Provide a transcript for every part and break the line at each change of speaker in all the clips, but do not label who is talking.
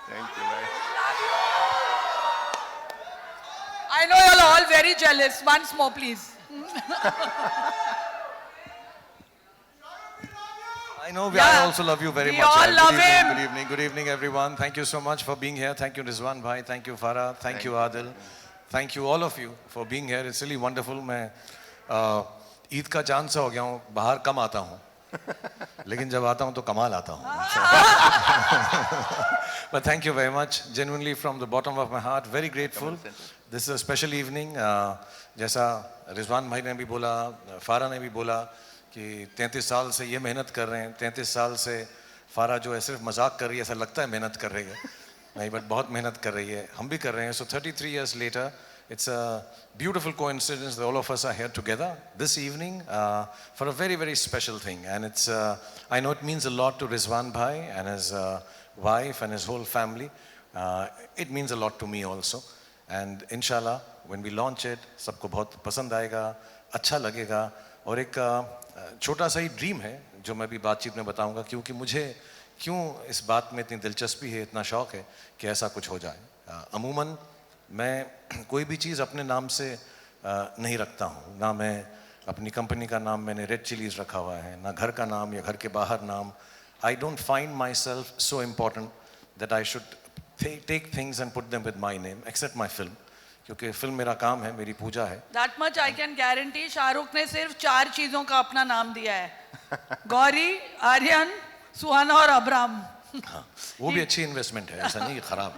Thank you, bhai.
I know you're all very jealous. Once more, please.
I know,
Yeah.
I also love you very
We
much.
all love
good evening,
him.
Good evening, good evening, everyone. Thank you so much for being here. Thank you, Rizwan bhai. Thank you, Farah. Thank you, Adil. Thank you, all of you, for being here. It's really wonderful. मैं ईद का चांद सा हो गया हूँ. बाहर कम आता हूँ, लेकिन जब आता हूँ तो कमाल आता हूँ. But thank you very much. Genuinely, from the bottom of my heart, very grateful. This is a special evening. जैसा रिजवान भाई ने भी बोला, फारा ने भी बोला कि 33 साल से ये मेहनत कर रहे हैं. 33 साल से फारा जो है सिर्फ मजाक कर रही है, ऐसा लगता है मेहनत कर रही है, नहीं, बट बहुत मेहनत कर रही है. हम भी कर रहे हैं. So 33 years later, it's a beautiful coincidence that all of us are here together this evening for a very, very special thing. And it's, I know it means a lot to Rizwan bhai and his wife and his whole family. It means a lot to me also. And inshallah, when we launch it, सबको बहुत पसंद आएगा, अच्छा लगेगा. और एक छोटा सा ही ड्रीम है जो मैं भी बातचीत में बताऊंगा, क्योंकि मुझे क्यों इस बात में इतनी दिलचस्पी है, इतना शौक है कि ऐसा कुछ हो जाए. अमूमन मैं कोई भी चीज़ अपने नाम से नहीं रखता हूँ. ना मैं अपनी कंपनी का नाम, मैंने रेड चिलीज रखा हुआ है, ना घर का नाम या घर के बाहर नाम. I don't find myself so important that I should take things and put them with my name, except my film, क्योंकि फिल्म मेरा काम है, मेरी पूजा है.
That much I can guarantee. Shahrukh ने सिर्फ 4 चीजों का अपना नाम दिया है: गौरी, आर्यन, सुहाना और अब्राम.
हाँ, वो भी अच्छी इन्वेस्टमेंट है, ऐसा नहीं कि खराब.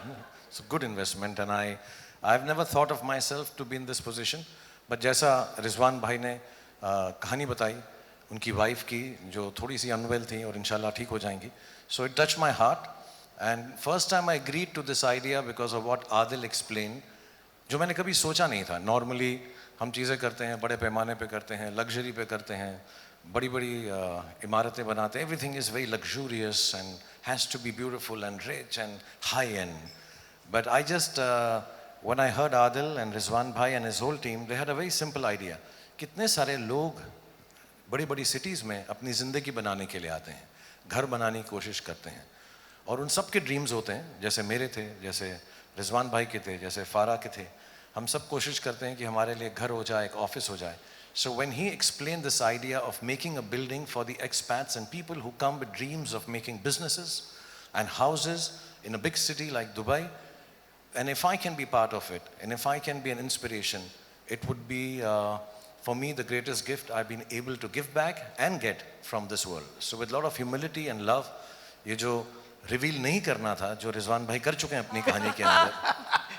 It's a good investment and I've never thought of myself to be in this position. But जैसा रिजवान भाई ने कहानी बताई उनकी वाइफ की, जो थोड़ी सी अनवेल थी और इंशाल्लाह ठीक हो जाएंगी. So it touched my heart, and first time I agreed to this idea because of what Adil explained, जो मैंने कभी सोचा नहीं था. नॉर्मली हम चीज़ें करते हैं, बड़े पैमाने पे करते हैं, लग्जरी पे करते हैं, बड़ी बड़ी इमारतें बनाते हैं. Everything is very luxurious and has to be beautiful and rich and high end. But I just, when I heard Adil and Rizwan bhai and his whole team, they had a very simple idea. कितने सारे लोग बड़ी बड़ी cities में अपनी ज़िंदगी बनाने के लिए आते हैं, घर बनाने की कोशिश करते हैं, और उन सब के ड्रीम्स होते हैं, जैसे मेरे थे, जैसे रिजवान भाई के थे, जैसे फारा के थे. हम सब कोशिश करते हैं कि हमारे लिए घर हो जाए, एक ऑफिस हो जाए. So when he explained this idea of making a building for the expats and people who come with dreams of making businesses and houses in a big city like Dubai, and if I can be part of it, and if I can be an inspiration, it would be for me the greatest gift I've been able to give back and get from this world. So with a lot of humility and love, ये जो reveal नहीं करना था, जो रिजवान भाई कर चुके हैं अपनी कहानी के अंदर.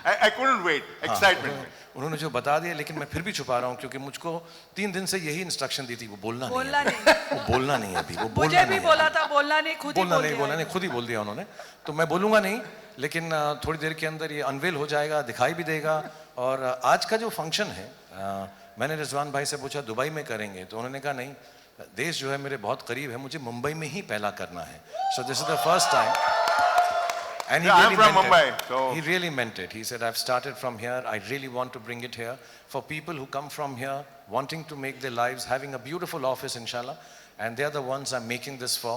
I couldn't wait. Excitement.
उन्होंने जो बता दिया, लेकिन मैं फिर भी छुपा रहा हूँ, क्योंकि मुझको 3 दिन से यही इंस्ट्रक्शन दी थी, वो बोलना नहीं. वो बोलना नहीं है अभी, वो बोलना
मुझे भी
नहीं है.
बोला था बोलना नहीं, खुद ही
बोलना नहीं, खुद ही बोल दिया उन्होंने. तो मैं बोलूँगा नहीं, लेकिन थोड़ी देर के अंदर ये अनवेल हो जाएगा, दिखाई भी देगा. और आज का जो फंक्शन है, मैंने रिजवान भाई से पूछा दुबई में करेंगे, तो उन्होंने कहा नहीं, देश जो है मेरे बहुत करीब है, मुझे मुंबई में ही पहला करना है. So this is the first time. And
Yeah, I'm from Mumbai, so
he really meant it. He said, I've started from here. I really want to bring it here for people who come from here, wanting to make their lives, having a beautiful office, inshallah. And they're the ones I'm making this for.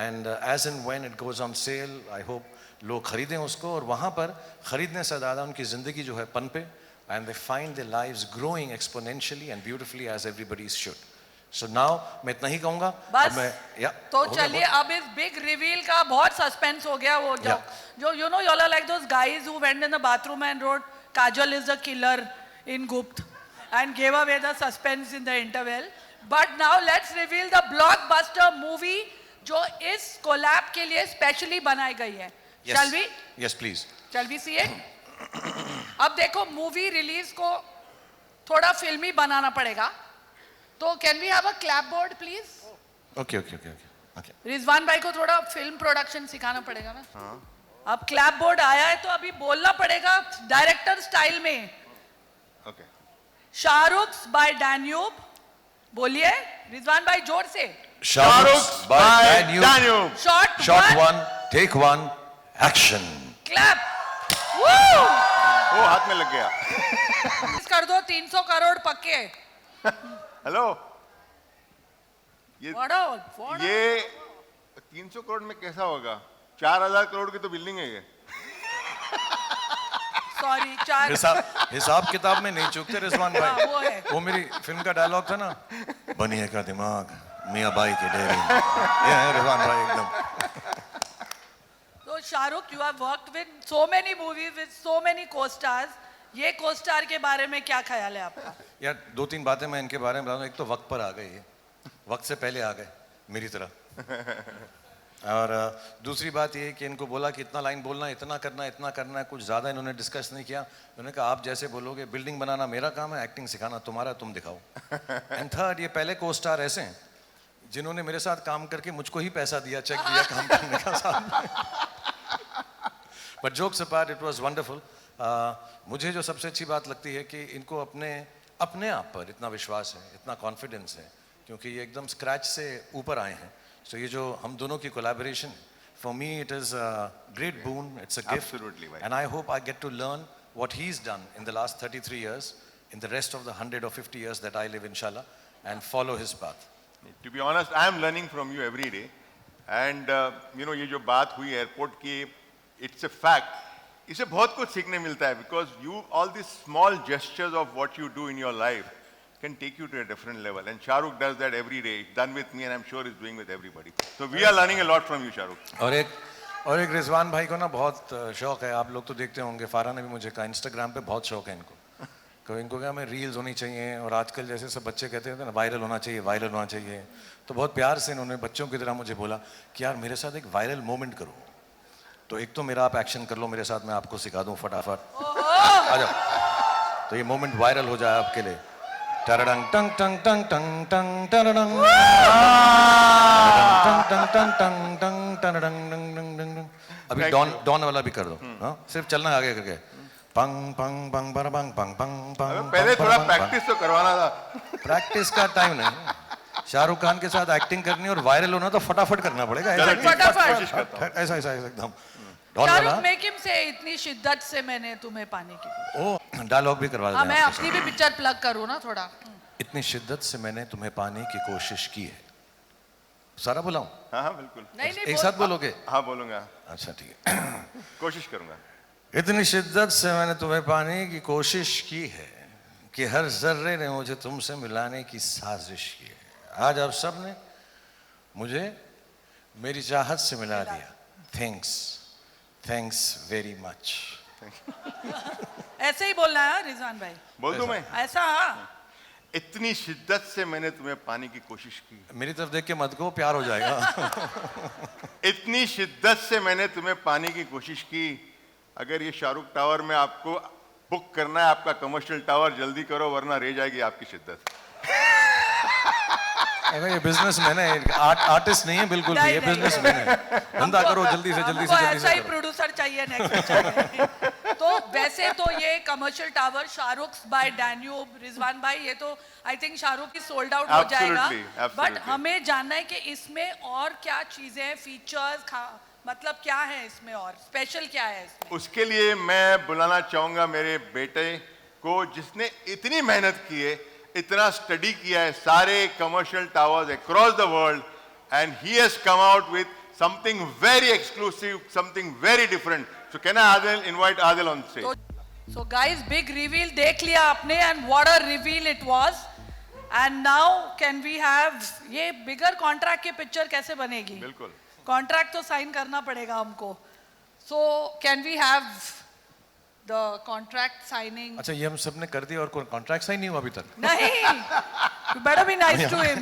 And as and when it goes on sale, I hope लोग खरीदें उसको, और वहाँ पर खरीदने से ज़्यादा उनकी ज़िंदगी जो है पनपे, and they find their lives growing exponentially and beautifully as everybody should. So now मैं इतना ही कहूँगा.
बस.
या
तो चलिए, अब इस बिग रिवील का बहुत सस्पेंस हो गया. वो जो you know, you all are like those guys who went in the bathroom and wrote Kajal is the killer in Gupt and gave away the suspense in the interval. But now let's reveal the blockbuster movie जो इस collab के लिए specially बनाई गई है. Shall we?
Yes, please.
Shall we see it? अब देखो, movie release को थोड़ा फिल्मी बनाना पड़ेगा, तो can we have a clap board please?
Okay.
Rizwan भाई को थोड़ा फिल्म प्रोडक्शन सिखाना पड़ेगा ना. अब क्लैप बोर्ड आया है तो अभी बोलना पड़ेगा डायरेक्टर स्टाइल में.
okay.
Shahrukh by Danube. बोलिए रिजवान भाई जोर से.
Shahrukh by Daniel.
Shot
1, take 1, action.
Clap.
वो हाथ में लग गया.
कर दो 300 करोड़ पक्के.
हेलो. ये
What?
300 करोड़ में कैसा होगा? 4000 करोड़ की तो बिल्डिंग है ये.
सॉरी, चार
हिसाब किताब में नहीं चूकते रिजवान
हाँ,
भाई।
वो है।
वो मेरी फिल्म का डायलॉग था ना, बनिए का दिमाग मियाँ बाई की डेरी, ये है रिजवान भाई एकदम।
तो Shahrukh, you have worked with so many movies with so many को-स्टार्स, ये को-स्टार के बारे में क्या ख्याल है आपका?
यार 2-3 बातें मैं इनके बारे में बताऊँ। एक तो वक्त पर आ गए, ये वक्त से पहले आ गए मेरी तरह। और दूसरी बात ये कि इनको बोला कि इतना लाइन बोलना, इतना करना है, कुछ ज़्यादा इन्होंने डिस्कस नहीं किया। उन्होंने कहा आप जैसे बोलोगे, बिल्डिंग बनाना मेरा काम है, एक्टिंग सिखाना तुम्हारा, तुम दिखाओ। एंड थर्ड, ये पहले को स्टार ऐसे हैं जिन्होंने मेरे साथ काम करके मुझको ही पैसा दिया, चेक दिया काम करने का साथ। But jokes apart, it was wonderful. मुझे जो सबसे अच्छी बात लगती है कि इनको अपने आप पर इतना विश्वास है, इतना कॉन्फिडेंस है, क्योंकि ये एकदम स्क्रैच से ऊपर आए हैं। So ये जो हम दोनों की collaboration, for me it is a great boon, it's a gift.
Absolutely, right.
And I hope I get to learn what he's done in the last 33 years, in the rest of the 100 or 50 years that I live, inshallah, and follow his path.
To be honest, I am learning from you every day. And you know, ये जो बात हुई airport की, it's a fact. इससे बहुत कुछ सीखने मिलता है, because you, all these small gestures of what you do in your life can take you to a different level. And Shahrukh does that every day. He's done with me, and I'm sure he's doing with everybody. So we are learning a lot from you, Shahrukh.
और एक रिजवान भाई को ना बहुत शौक है, आप लोग तो देखते होंगे, फारा ने भी मुझे कहा इंस्टाग्राम पे बहुत शौक है इनको। तो इनको क्या, हमें रील्स होनी चाहिए, और आजकल जैसे सब बच्चे कहते हैं ना वायरल होना चाहिए। तो बहुत प्यार से इन्होंने बच्चों की तरह मुझे बोला कि यार मेरे साथ एक वायरल मोमेंट करो। तो एक तो मेरा आप एक्शन कर लो मेरे साथ, मैं आपको सिखा दूँ फटाफट, आ जाओ। तो ये मोमेंट वायरल हो जाए आपके लिए। टरडंग टंग टंग टंग टंग टंग टरडंग टंग टंग टंग टंग टंग टरडंग डंग डंग डंग डंग। अभी डॉन वाला भी कर दो, हाँ सिर्फ चलना आगे करके, पंग पंग पंग बर पंग पंग पंग पंग।
पहले थोड़ा प्रैक्टिस तो करवाना था।
प्रैक्टिस का टाइम नहीं, शाहरुख खान के साथ एक्टिंग करनी और वायरल होना तो फटाफट करना पड़ेगा।
फटाफट
ऐसा एकदम डॉन
शाहरुख,
वाला।
मेक हिम से इतनी शिद्दत से मैंने तुम्हें पाने की।
ओ डायलॉग भी करवा
हाँ,
देना
मैं
आपके
अपनी भी पिक्चर प्लग करूँ ना थोड़ा।
साथ। इतनी शिद्दत से मैंने तुम्हें पाने की कोशिश की है। सारा बुलाऊं?
हाँ हाँ बिल्कुल।
नहीं
एक साथ बोलोगे?
हाँ बोलूंगा।
अच्छा ठीक है।
कोशिश करूंगा।
इतनी शिद्दत से मैंने तुम्हें पाने की कोशिश की है कि हर जर्रे ने मुझे तुमसे मिलाने की साजिश की है। आज आप सब ने मुझे मेरी चाहत से मिला दिया। Thanks very much.
ऐसे ही बोलना है रिजवान भाई।
बोल दूं मैं?
ऐसा हाँ।
इतनी शिद्दत से मैंने तुम्हें पाने की कोशिश की।
मेरी तरफ देख के मत को, प्यार हो जाएगा।
इतनी शिद्दत से मैंने तुम्हें पाने की कोशिश की। अगर ये शाहरुख टावर में आपको बुक करना है, आपका कमर्शियल टावर, जल्दी करो वरना रह जाएगी आपकी शिद्दत।
अगर ये बिजनेसमैन है, आर्टिस्ट नहीं है बिल्कुल भी, ये बिजनेसमैन है। धंधा करो जल्दी से
ऐसा ही
करो।
प्रोड्यूसर चाहिए नेक्स्ट। तो वैसे तो ये commercial tower Shahrukh by Danube, Rizwan भाई, ये तो आई थिंक शाहरुख की सोल्ड आउट हो जाएगा।
Absolutely.
बट हमें जानना है कि इसमें और क्या चीजें, फीचर्स, मतलब क्या है इसमें और स्पेशल क्या है इसमें?
उसके लिए मैं बुलाना चाहूंगा मेरे बेटे को, जिसने इतनी मेहनत की है, इतना स्टडी किया है सारे commercial towers across the world, and he has come out with something very exclusive, something very different. So can I Adil invite Adil on stage?
So guys, big reveal देख लिया आपने, and what a reveal it was. And now can we have ये bigger contract की picture कैसे बनेगी?
बिल्कुल.
Contract तो sign करना पड़ेगा हमको. So can we have the contract signing?
अच्छा, ये हम सब ने कर दिया और कोई कॉन्ट्रैक्ट साइन नहीं हुआ अभी तक?
नहीं, you better be nice to him.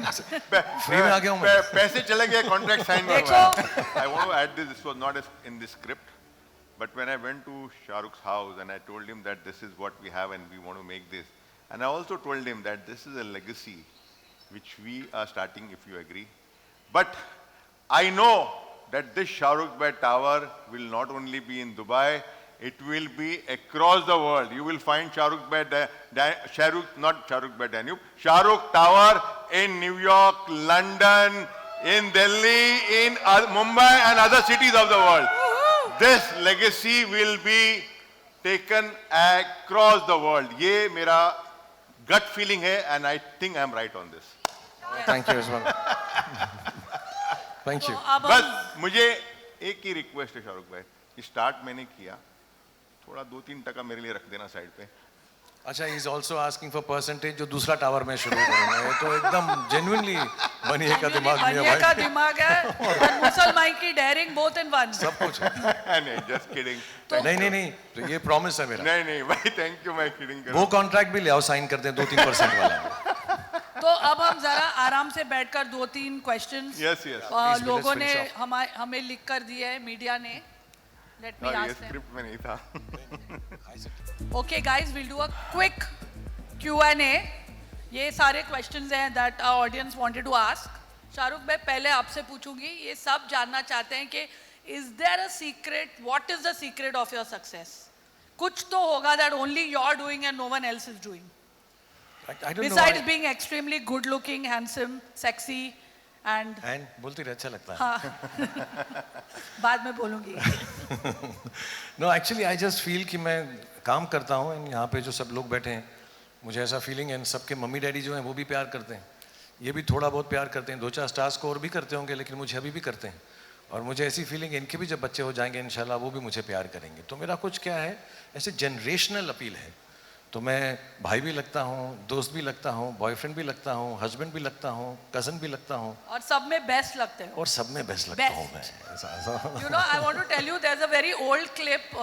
Free में आ गया हूँ मैं।
पैसे चले गए, कॉन्ट्रैक्ट साइन नहीं
देखो।
हुआ. I want to add this. This was not in the script, but when I went to Shahrukh's house and I told him that this is what we have and we want to make this, and I also told him that this is a legacy which we are starting, if you agree. But I know that this Shahrukh Bay Tower will not only be in Dubai, it will be across the world. You will find Shahrukh Danube, Shahrukh Tower in New York, London, in Delhi, in Mumbai and other cities of the world. This legacy will be taken across the world. ये मेरा gut feeling है, and I think I'm right on this.
Thank you Rizwan, thank you.
अब
बस मुझे एक ही request है शाहरुख भाई, start मैंने किया, थोड़ा 2-3% मेरे लिए रख देना साइड पे।
अच्छा, he is also asking for percentage जो दूसरा टावर में शुरू करूंगा। ये तो एकदम जेन्युइनली बनिए का दिमाग नहीं है
बनिए का
भाई,
दिमाग है और मुसलमान की डेयरिंग बोथ इन वन।
सब कुछ है।
नहीं, जस्ट किडिंग।
नहीं, तो ये प्रॉमिस है मेरा।
नहीं भाई, थैंक यू, मैं किडिंग कर रहा
वो
हूँ।
कॉन्ट्रैक्ट भी ले आओ, साइन कर दें 2-3% वाला।
तो अब हम जरा आराम से बैठकर 2-3 क्वेश्चंस
Yes, yes.
Please,
लोगों
let's
ने
finish
हमें लिख कर दिए है, मीडिया ने। लेट मी
और ये
आस्क देम।
स्क्रिप्ट में नहीं था।
Okay, guys, we'll do a quick Q&A. ये सारे questions हैं that our audience wanted to ask. Shahrukh भाई, पहले आपसे पूछूंगी, ये सब जानना चाहते हैं कि is there a secret? What is the secret of your success? कुछ तो होगा that only you're doing and no one else is doing.
I don't know
Besides
why.
being extremely good looking, handsome, sexy and
And बोलती रहे, अच्छा लगता है।
हाँ बाद में बोलूंगी।
No actually I just feel कि मैं काम करता हूँ एंड यहाँ पे जो सब लोग बैठे हैं, मुझे ऐसा फीलिंग है, सबके मम्मी डैडी जो हैं वो भी प्यार करते हैं, ये भी थोड़ा बहुत प्यार करते हैं, 2-4 स्टार्स को और भी करते होंगे, लेकिन मुझे अभी भी करते हैं। और मुझे ऐसी फीलिंग है इनके भी जब बच्चे हो जाएंगे इंशाल्लाह वो भी मुझे प्यार करेंगे। तो मेरा कुछ क्या है, ऐसे जनरेशनल अपील है। तो मैं भाई भी लगता हूँ, दोस्त भी लगता हूँ, बॉयफ्रेंड भी लगता हूँ, हस्बैंड भी लगता हूँ, कज़न भी लगता हूँ,
और सब में बेस्ट लगते हो।
और सब में बेस्ट लगता हूँ मैं।
You know, I want to tell you, there's a very old clip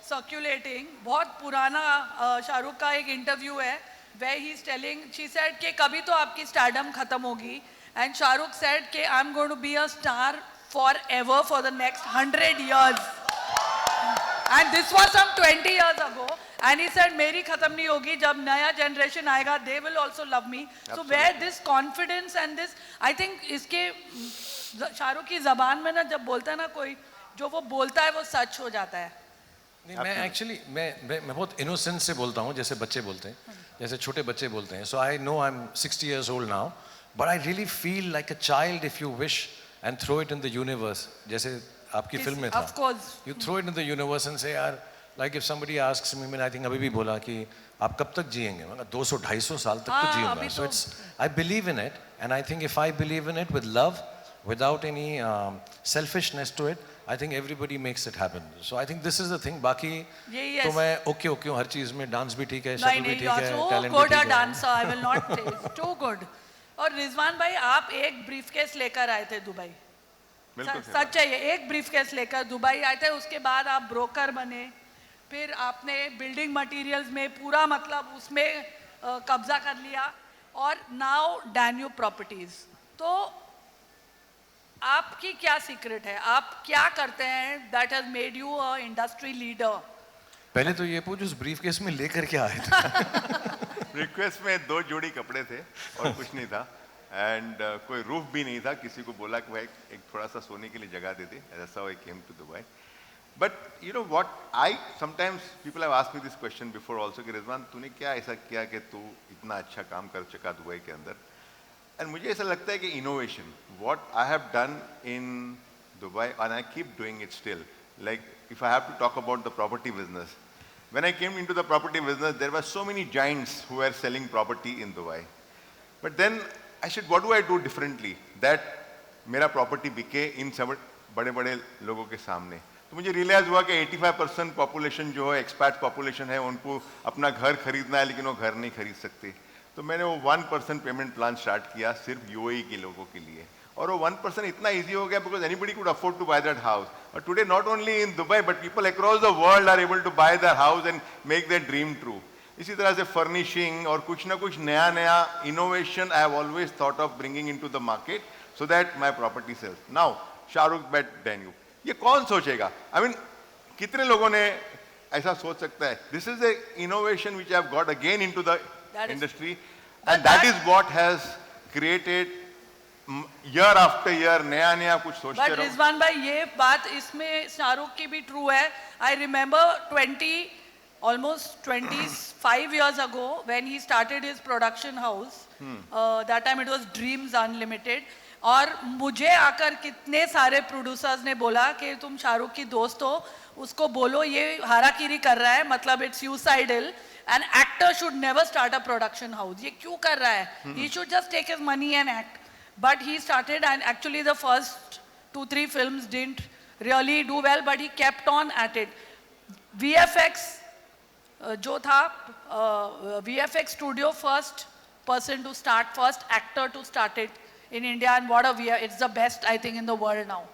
circulating. बहुत पुराना शाहरुख का एक इंटरव्यू है, where he's telling, she said कि कभी तो आपकी स्टारडम खत्म होगी, and शाहरुख said कि I'm going to be a star forever for the next 100 years. And this was some 20 years ago. And he said, मेरी खत्म नहीं होगी, जब नया generation आएगा, they will also love me. So where this confidence and this, I think इसके शाहरुख की जबान में ना जब बोलता है ना कोई, जो वो बोलता है वो सच हो जाता है।
नहीं, मैं एक्चुअली मैं बहुत इनोसेंस से बोलता हूँ, जैसे बच्चे बोलते हैं, जैसे छोटे बच्चे बोलते हैं। So I know I am 60 years old now, but I really feel like a child if you wish and throw it in the universe. जैसे आपकी फिल्म में था,
Of course.
you throw it in the universe and say यार, like if somebody asks me, मैंने I think अभी भी बोला कि आप कब तक जिएंगे, मैं 200-250 साल तक तो
हाँ,
जिऊंगा।
अभी
So
तो-
it's, I believe in it, and I think if I believe in it with love, without any selfishness to it, I think everybody makes it happen. So I think this is the thing. बाकी
यही
तो
है।
मैं okay हूँ हर चीज में, dance भी ठीक है,
नहीं
शक्ल भी
नहीं,
ठीक
you are
है,
so
टैलेंट भी
good
ठीक
a
है।
dancer. I will not say it's too good. और रिजवान भाई, आप एक ब्रीफकेस लेकर आए थे दुबई।
बिल्कुल
सच है ये, एक ब्रीफकेस लेकर दुबई आए थे, उसके बाद आप ब्रोकर बने, फिर आपने बिल्डिंग मटेरियल्स में पूरा मतलब उसमें कब्जा कर लिया, और नाउ डैन्यूब प्रॉपर्टीज। तो आपकी क्या सीक्रेट है, आप क्या करते हैं that has made you a industry leader?
पहले तो ये पूछ, उस ब्रीफकेस में लेकर क्या आए थे?
रिक्वेस्ट में 2 जोड़ी कपड़े थे और कुछ नहीं था, एंड कोई रूफ भी नहीं था। किसी को बोला कि भाई एक थोड़ा सा सोने के लिए जगह दे दे, ऐसा I came to Dubai. But you know what, I sometimes people have asked me this question before also कि रिजवान तूने क्या ऐसा किया कि तू इतना अच्छा काम कर चुका दुबई के अंदर। एंड मुझे ऐसा लगता है कि innovation, what I have done in Dubai and I keep doing it still, like if I have to talk about the property business, when I came into the property business, there were so many giants who were selling property in Dubai. But then I said, what do I do differently that मेरा property बिके इन सब बड़े-बड़े लोगों के सामने। तो मुझे realise हुआ कि 85% पॉपुलेशन जो है एक्सपैट पॉपुलेशन है, उनको अपना घर खरीदना है लेकिन वो घर नहीं खरीद सकते। तो मैंने वो 1% पेमेंट प्लान स्टार्ट किया सिर्फ यूएई के लोगों के लिए, और वो 1% इतना इजी हो गया because anybody could afford to buy that house. और today not only in Dubai but people across the world are able to buy that house and make their dream true. इसी तरह से फर्निशिंग और कुछ ना कुछ नया नया innovation I have always thought of bringing into the market so that my property sales. Now Shahrukh by Danube, ये कौन सोचेगा? आई मीन कितने लोगों ने ऐसा सोच सकता है? This is the innovation which I have got again into the industry, and that is what has created year after year नया नया कुछ सोचते
बट
रहो।
रिजवान भाई, ये बात इसमें शाहरुख की भी ट्रू है। I remember almost 25 years ago when he started his production house. That time it was Dreams Unlimited. और मुझे आकर कितने सारे प्रोड्यूसर्स ने बोला कि तुम शाहरुख की दोस्त हो, उसको बोलो ये हाराकीरी कर रहा है, मतलब it's suicidal. An actor should never start a production house. ये क्यों कर रहा है? He should just take his money and act. But he started, and actually the first 2-3 films didn't really do well, but he kept on at it. VFX जो था, VFX studio first person to start, first actor to start it in India, and what a it's the best I think in the world now.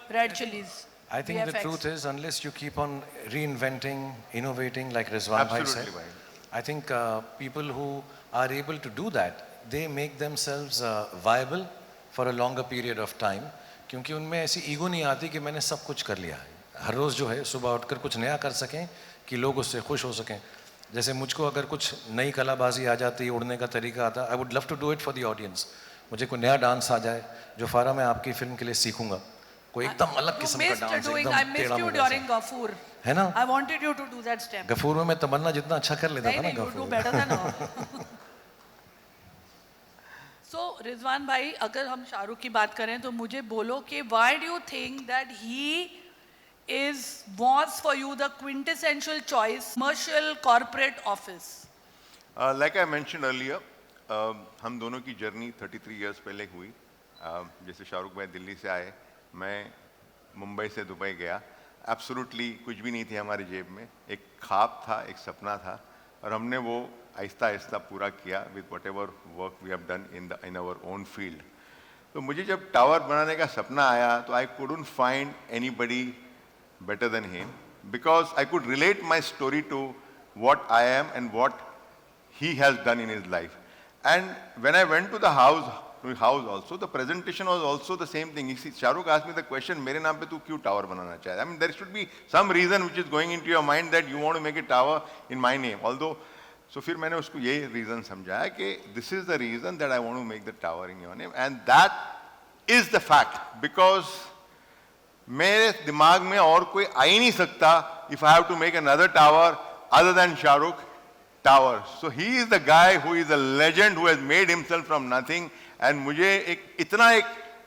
Red Chillies.
I think the
VFX.
truth is, unless you keep on reinventing, innovating, like Rizwan bhai said,
Absolutely, bhai.
I think people who are able to do that, they make themselves viable for a longer period of time. क्योंकि उनमें ऐसी ego नहीं आती कि मैंने सब कुछ कर लिया है। हर रोज़ जो है सुबह उठकर कुछ नया कर सकें कि लोग उससे खुश हो सकें। जैसे मुझको अगर कुछ नई कलाबाजी आ जाती, उड़ने का तरीका आता, I would love to do it for the audience. मुझे कोई नया डांस आ जाए जो फारा मैं आपकी फिल्म के लिए सीखूंगा, कोई एकदम अलग किस्म का डांस,
I
एकदम
missed
टेढ़ा
you
मेढ़ा
during
सा।
Gafoor.
है ना?
I wanted you to do that step.
Ghafoor में मैं तमन्ना जितना अच्छा कर लेता था ना
नहीं, you do
Ghafoor.
better than her. So Rizwan भाई, अगर हम शाहरुख की बात करें तो मुझे बोलो कि why do you think that he was for you the quintessential choice commercial corporate office?
Like I mentioned earlier, हम दोनों की जर्नी 33 years पहले हुई। जैसे शाहरुख भाई दिल्ली से आए, मैं मुंबई से दुबई गया। एब्सोल्युटली कुछ भी नहीं थी हमारी जेब में, एक ख्वाब था, एक सपना था, और हमने वो आहिस्ता आहिस्ता पूरा किया with whatever work we have done in our own field. तो मुझे जब टावर बनाने का सपना आया तो I couldn't find anybody better than him, because I could relate my story to what I am and what he has done in his life. And when I went to the house also, the presentation was also the same thing. You see, Shahrukh asked me the question, मेरे नाम पे तू क्यों tower बनाना चाहे? I mean, there should be some reason which is going into your mind that you want to make a tower in my name. Although, so फिर मैंने उसको ये reason समझाया कि this is the reason that I want to make the tower in your name, and that is the fact, because मेरे दिमाग में और कोई आ ही नहीं सकता if I have to make another tower other than Shahrukh tower. So he is the guy who is a legend who has made himself from nothing, and मुझे इतना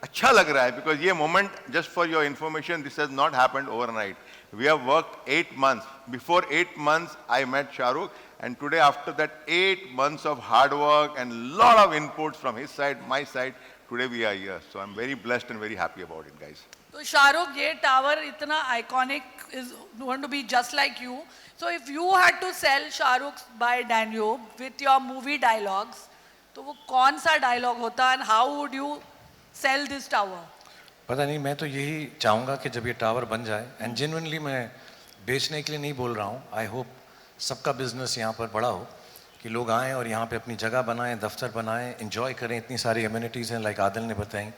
अच्छा लग रहा है because ये moment, just for your information, this has not happened overnight. We have worked 8 months. Before 8 months, I met Shahrukh, and today after that 8 months of hard work and lot of inputs from his side, my side, today we are here. So I'm very blessed and very happy about it, guys.
तो शाहरुख, ये tower इतना iconic is going to be just like you. So if you had to sell Shahrukh by Danube with your movie dialogues, तो वो कौन सा dialogue होता and how would you sell this tower?
पता नहीं, मैं तो यही चाहूँगा कि जब ये टावर बन जाए, एंड जेन्युइनली मैं बेचने के लिए नहीं बोल रहा हूँ, आई होप सबका बिजनेस यहाँ पर बड़ा हो, कि लोग आएँ और यहाँ पे अपनी जगह बनाएं, दफ्तर बनाएं, एंजॉय करें। इतनी सारी एमिनिटीज़ हैं, लाइक आदिल ने बताई।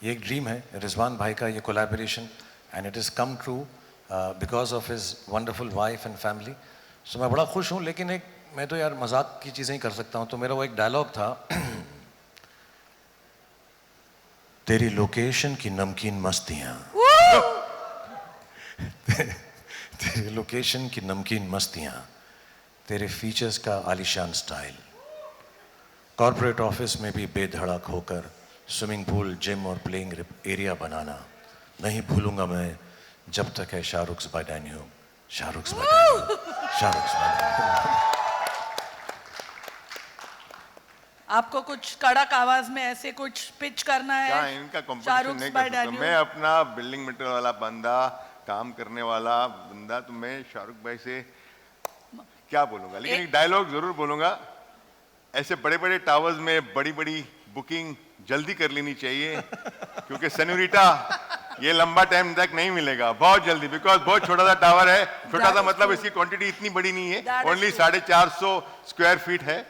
ये एक ड्रीम है रिजवान भाई का, ये collaboration, and it is come true because of his wonderful wife and family. So मैं बड़ा खुश हूँ, लेकिन एक मैं तो यार मजाक की चीज़ें ही कर सकता हूँ। तो मेरा वो एक डायलॉग था, तेरी लोकेशन की नमकीन मस्तियाँ, तेरी लोकेशन की नमकीन मस्तियाँ, तेरे फीचर्स का आलीशान स्टाइल, कॉर्पोरेट ऑफिस में भी बेधड़क होकर स्विमिंग पूल, जिम और प्लेइंग एरिया बनाना नहीं भूलूंगा मैं जब तक है Shahrukh by Danube, Shahrukh by Danube, Shahrukh by Danube.
आपको कुछ कड़क आवाज में ऐसे कुछ पिच करना है?
क्या इनका कंपटीशन नहीं कर सकता? मैं अपना बिल्डिंग मटेरियल वाला बंदा, काम करने वाला बंदा, तो मैं शाहरुख भाई से क्या बोलूंगा, लेकिन एक डायलॉग जरूर बोलूंगा। ऐसे बड़े बड़े टावर्स में बड़ी बड़ी बुकिंग जल्दी कर लेनी चाहिए, क्योंकि सेन्योरिटा ये लंबा टाइम तक नहीं मिलेगा, बहुत जल्दी, बिकॉज बहुत छोटा सा टावर है। छोटा सा मतलब इसकी क्वांटिटी इतनी बड़ी नहीं है, ओनली 450 स्क्वायर फीट है,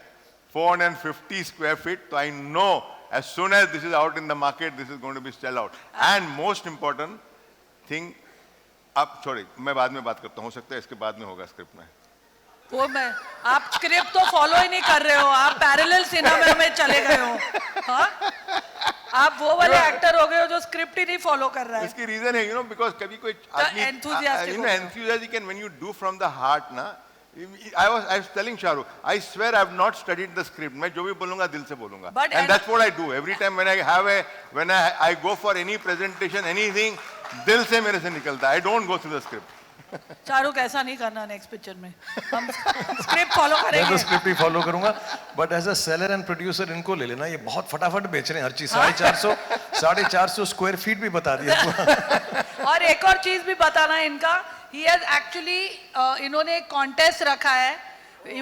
450 square feet. So I know as soon as this is out in the market, this is going to be sell out. And most important thing, अब sorry, मैं बाद में बात करता हूँ, हो सकता है इसके बाद में होगा स्क्रिप्ट में।
वो मैं, आप स्क्रिप्ट तो फॉलो ही नहीं कर रहे हो, आप पैरेलल सिनेमा में चले गए हो। हाँ? आप वो वाले एक्टर हो गए हो जो स्क्रिप्ट ही नहीं फॉलो कर रहा है।
इसकी रीजन है, because कभी कोई आदमी, enthusiastic and when you do from the heart ना, I was telling Shahrukh, I swear I have not studied the script. मैं जो भी बोलूँगा दिल से बोलूँगा. And that's what I do. Every time when I go for any presentation, anything, दिल से मेरे से निकलता है. I don't go through the script.
Shahrukh, ऐसा नहीं करना नेक्स्ट पिक्चर में, हम स्क्रिप्ट फॉलो करेंगे।
मैं तो स्क्रिप्ट ही फॉलो करूंगा, but as a seller and producer इनको ले लेना, ये बहुत फटाफट बेच रहे हैं हर चीज। 450 स्क्वायर फीट भी बता दिया।
और एक और चीज भी बताना है इनका he has actually इन्होंने एक कॉन्टेस्ट रखा है,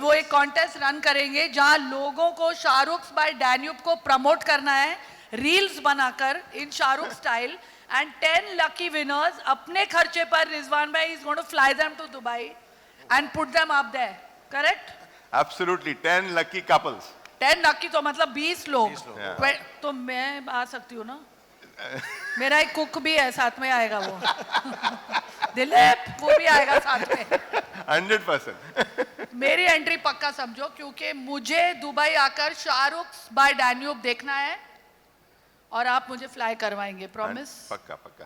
वो एक कॉन्टेस्ट रन करेंगे जहां लोगों को शाहरुख बाय डैन्यूब को प्रमोट करना है रील्स बनाकर in Shahrukh style, and 10 lucky winners अपने खर्चे पर रिजवान भाई is going to fly them to Dubai and put them up there, correct?
Absolutely, 10 lucky couples.
10 lucky तो मतलब 20 लोग।
लोग।
तो मैं आ सकती हूँ ना? मेरा एक कुक भी है साथ में, आएगा वो दिलीप, वो भी आएगा साथ में।
100%.
मेरी एंट्री पक्का समझो, क्योंकि मुझे दुबई आकर शाहरुख बाय डैन्यूब देखना है और आप मुझे फ्लाई करवाएंगे, प्रॉमिस?
पक्का पक्का।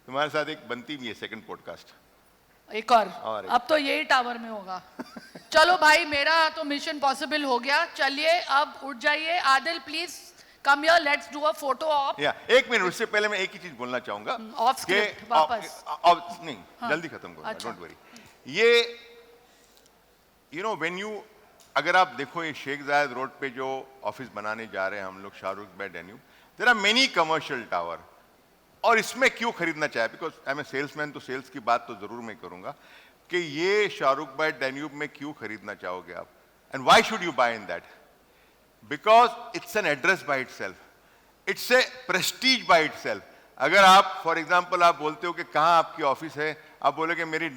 तुम्हारे साथ एक बनती भी है सेकंड पॉडकास्ट।
एक और
एक।
अब तो यही टावर में होगा। चलो भाई, मेरा तो मिशन पॉसिबल हो गया। चलिए अब उठ जाइए। Adil please come here, let's do a photo op.
या एक मिनट, उससे पहले मैं एक ही चीज बोलना चाहूंगा।
ऑफ स्क्रिप्ट वापस।
नहीं, जल्दी खत्म करो,
अच्छा।
Don't worry. ये यू नो व्हेन यू, अगर आप देखो ये शेख जायद रोड पे जो ऑफिस बनाने जा रहे हैं हम लोग Shahrukh by Danube, there are many commercial tower. और इसमें क्यों खरीदना चाहे, because I am a salesman, तो सेल्स की बात तो जरूर मैं करूंगा कि ये शाहरुख बाय डैन्यूब में क्यों खरीदना चाहोगे आप, and why should you buy in that? Because it's an address by itself, it's a prestige by itself. अगर आप फॉर एग्जांपल आप बोलते हो कि कहाँ आपकी ऑफिस है, आप बोलोगे मेरी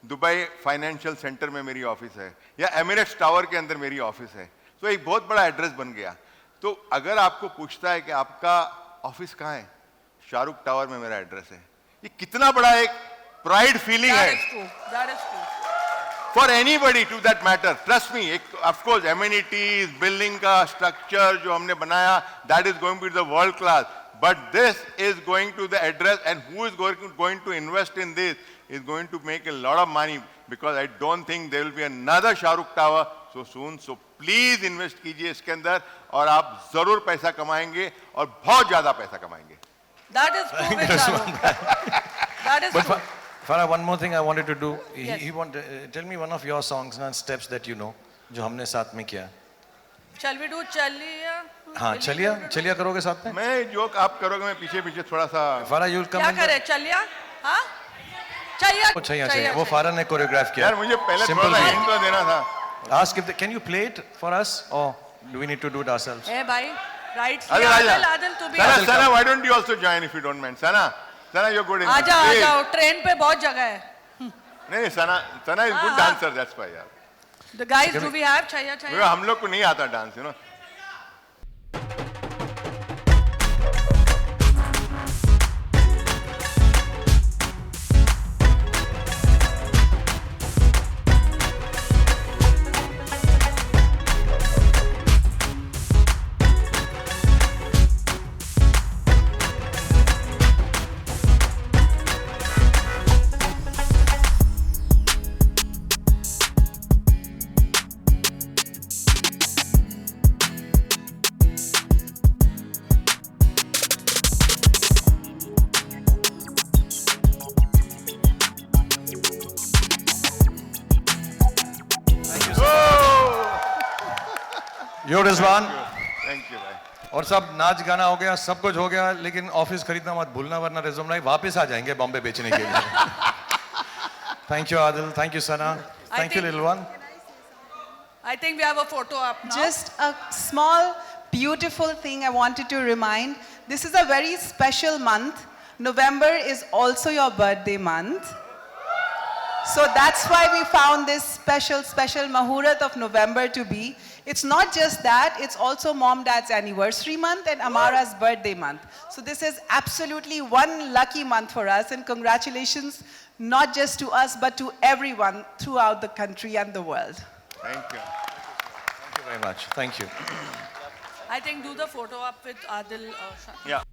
दुबई फाइनेंशियल सेंटर में मेरी ऑफिस है, या एमिरेट्स टावर के अंदर मेरी ऑफिस है, तो एक बहुत बड़ा एड्रेस बन गया। तो अगर आपको पूछता है कि आपका ऑफिस कहाँ है, शाहरुख टावर में मेरा एड्रेस है, ये कितना बड़ा एक प्राइड फीलिंग है
That is true.
For anybody to that matter. Trust me, एक ऑफ कोर्स एमिनिटीज, बिल्डिंग का स्ट्रक्चर जो हमने बनाया, that is going to the world class, but this is going to the address, and who is going to invest in this is going to make a lot of money, because I don't think there will be another Shahrukh Tower so soon. So please invest कीजिए इसके अंदर, और आप जरूर पैसा कमाएंगे और बहुत ज्यादा पैसा कमाएंगे।
That is true with Shahrukh. That is
But
true.
Farah, one more thing I wanted to do.
Yes.
He wanted, tell me one of your songs and steps that you know, जो हमने साथ में किया।
Shall we do चलिए?
हाँ, चलिया चलिया करोगे साथ में?
मैं जो आप करोगे मैं पीछे पीछे थोड़ा सा।
Farah, you'll come
क्या
in the-
करे? चलिया? हाँ? चाहिए?
चाहिए। वो फारा ने कोरियोग्राफ किया।
यार मुझे पहले
Simple
थोड़ा सा
beat.
hint तो देना था।
Ask if can you play it for us, or do we need to do it ourselves?
ए भाई, right?
Adil,
आदिल तू भी
Sana,
आ।
Sana, why don't you also join if you don't mind? Sana, you're good in this.
आजा
Please.
आजा, train पे बहुत जगह है।
नहीं, Sana is good
हाँ।
dancer, that's why यार।
The guys, do we have चाहिए?
क्योंकि हम लोग को नहीं आता dance, you know.
Yo Rizwan.
Thank you भाई।
और सब नाच गाना हो गया, सब कुछ हो गया, लेकिन ऑफिस खरीदना मत भूलना, वरना रिजवान भाई वापस आ जाएंगे बॉम्बे बेचने के लिए। Thank you Adil, thank you Sana, thank you little one.
I think we have a photo up now.
Just a small, beautiful thing I wanted to remind. This is a very special month. November is also your birthday month. So that's why we found this special Mahurat of November to be. It's not just that, it's also Mom Dad's anniversary month and Amara's birthday month. So this is absolutely one lucky month for us, and congratulations not just to us but to everyone throughout the country and the world.
Thank you.
Thank you very much. Thank you.
I think do the photo up with Adil.
Yeah.